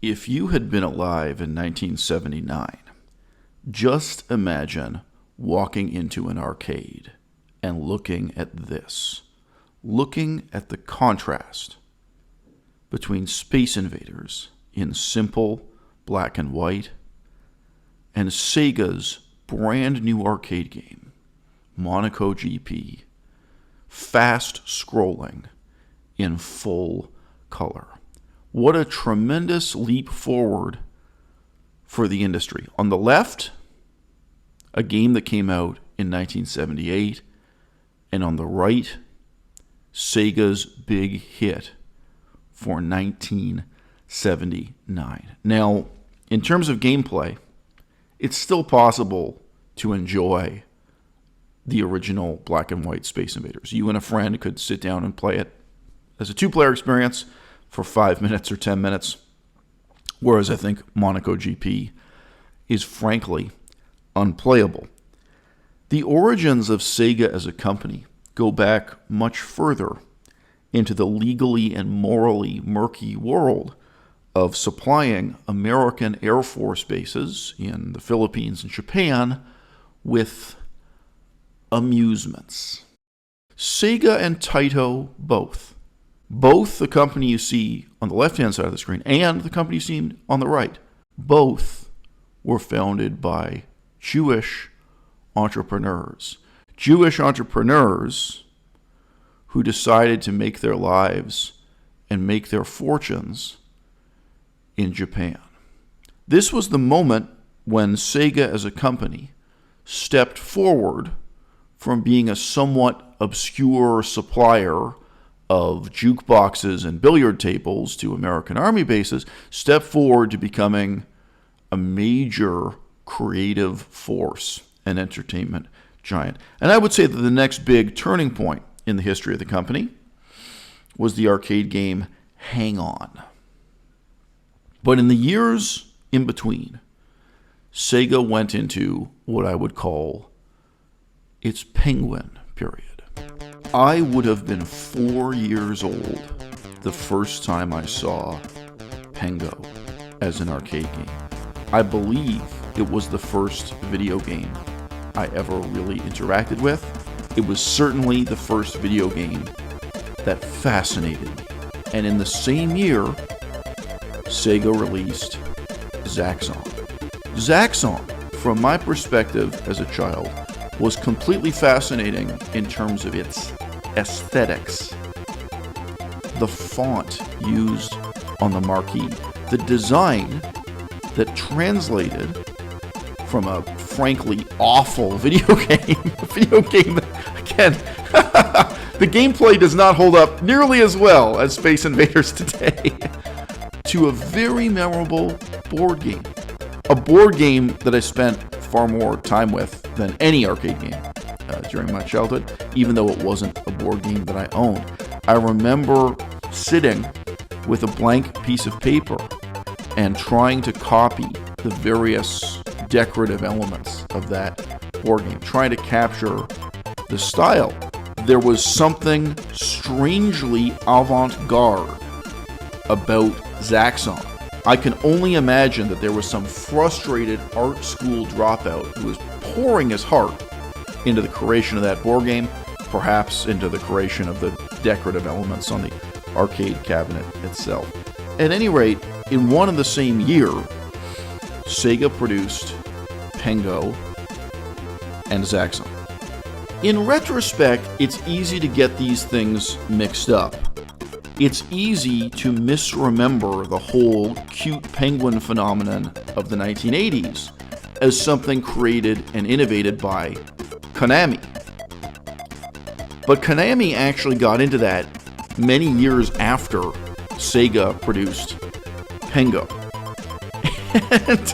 If you had been alive in 1979, just imagine walking into an arcade and looking at this. Looking at the contrast between Space Invaders in simple black and white and Sega's brand new arcade game, Monaco GP, fast scrolling in full color. What a tremendous leap forward for the industry. On the left, a game that came out in 1978, and on the right, Sega's big hit for 1979. Now, in terms of gameplay, it's still possible to enjoy the original black and white Space Invaders. You and a friend could sit down and play it as a two-player experience for 5 minutes or 10 minutes, whereas I think Monaco GP is frankly unplayable. The origins of Sega as a company go back much further into the legally and morally murky world of supplying American Air Force bases in the Philippines and Japan with amusements. Sega and Taito both the company you see on the left-hand side of the screen and the company you see on the right, both were founded by Jewish entrepreneurs. Jewish entrepreneurs who decided to make their lives and make their fortunes in Japan. This was the moment when Sega as a company stepped forward from being a somewhat obscure supplier of jukeboxes and billiard tables to American Army bases, stepped forward to becoming a major creative force and entertainment giant. And I would say that the next big turning point in the history of the company was the arcade game Hang On. But in the years in between, Sega went into what I would call its penguin period. I would have been 4 years old the first time I saw Pengo as an arcade game. I believe it was the first video game I ever really interacted with. It was certainly the first video game that fascinated me. And in the same year, Sega released Zaxxon. Zaxxon, from my perspective as a child, was completely fascinating in terms of its aesthetics. The font used on the marquee, the design that translated from a frankly awful video game that, again, the gameplay does not hold up nearly as well as Space Invaders today, to a very memorable board game. A board game that I spent far more time with than any arcade game during my childhood, even though it wasn't a board game that I owned. I remember sitting with a blank piece of paper and trying to copy the various decorative elements of that board game, trying to capture the style. There was something strangely avant-garde about Zaxxon. I can only imagine that there was some frustrated art school dropout who was pouring his heart into the creation of that board game, perhaps into the creation of the decorative elements on the arcade cabinet itself. At any rate, in one and the same year, Sega produced Pengo and Zaxxon. In retrospect, it's easy to get these things mixed up. It's easy to misremember the whole cute penguin phenomenon of the 1980s as something created and innovated by Konami. But Konami actually got into that many years after Sega produced Pengo. And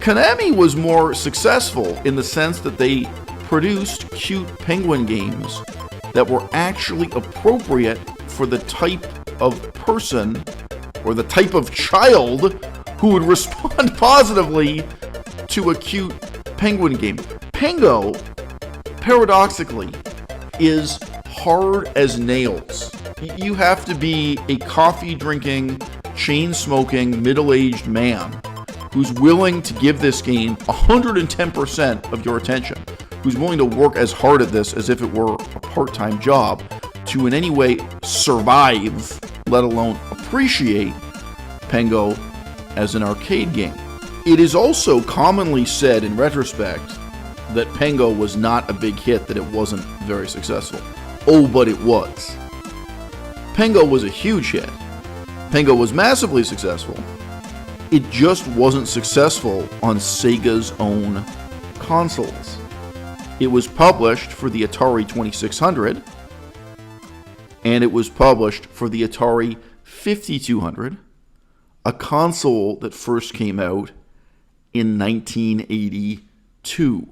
Konami was more successful in the sense that they produced cute penguin games that were actually appropriate for the type of person or the type of child who would respond positively to a cute penguin game. Pengo, paradoxically, is hard as nails. You have to be a coffee-drinking, chain-smoking, middle-aged man who's willing to give this game 110% of your attention, who's willing to work as hard at this as if it were a part-time job, to in any way survive, let alone appreciate, Pengo as an arcade game. It is also commonly said in retrospect that Pengo was not a big hit, that it wasn't very successful. Oh, but it was. Pengo was a huge hit. Pengo was massively successful. It just wasn't successful on Sega's own consoles. It was published for the Atari 2600, and it was published for the Atari 5200, a console that first came out in 1982.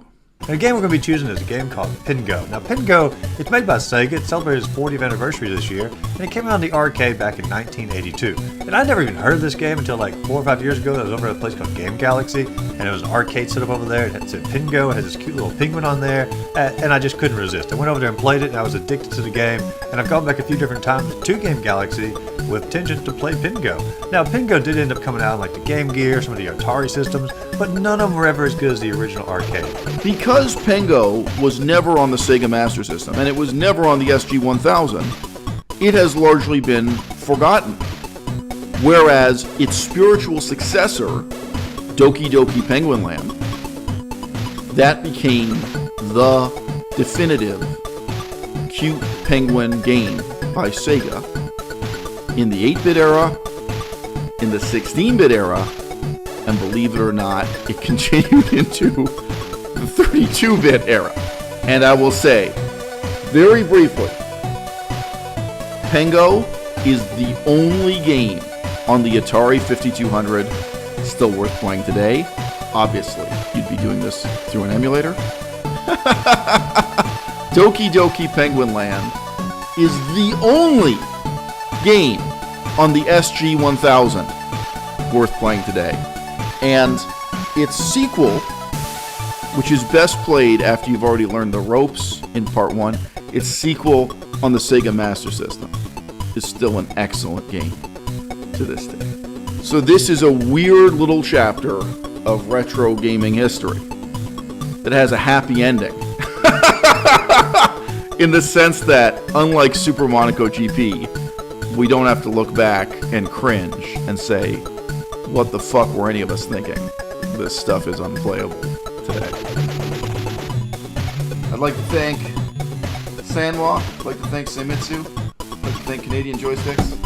The game we're going to be choosing is a game called Pingo. Now, Pingo, it's made by Sega. It celebrated its 40th anniversary this year, and it came out in the arcade back in 1982. And I never even heard of this game until like 4 or 5 years ago. I was over at a place called Game Galaxy, and it was an arcade set up over there. It said Pingo. It had this cute little penguin on there, and I just couldn't resist. I went over there and played it, and I was addicted to the game. And I've gone back a few different times to Game Galaxy with intention to play Pingo. Now, Pingo did end up coming out on like the Game Gear, some of the Atari systems, but none of them were ever as good as the original arcade. Because Pengo was never on the Sega Master System, and it was never on the SG-1000, it has largely been forgotten. Whereas its spiritual successor, Doki Doki Penguin Land, that became the definitive cute penguin game by Sega in the 8-bit era, in the 16-bit era, and believe it or not, it continued into the 32-bit era. And I will say, very briefly, Pengo is the only game on the Atari 5200 still worth playing today. Obviously, you'd be doing this through an emulator. Doki Doki Penguin Land is the only game on the SG-1000 worth playing today. And its sequel, which is best played after you've already learned the ropes in part 1, its sequel on the Sega Master System is still an excellent game to this day. So this is a weird little chapter of retro gaming history that has a happy ending. In the sense that, unlike Super Monaco GP, we don't have to look back and cringe and say, what the fuck were any of us thinking? This stuff is unplayable today. I'd like to thank Sanwa, I'd like to thank Seimitsu, I'd like to thank Canadian Joysticks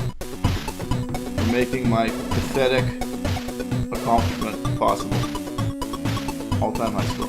for making my pathetic accomplishment possible. All-time high score.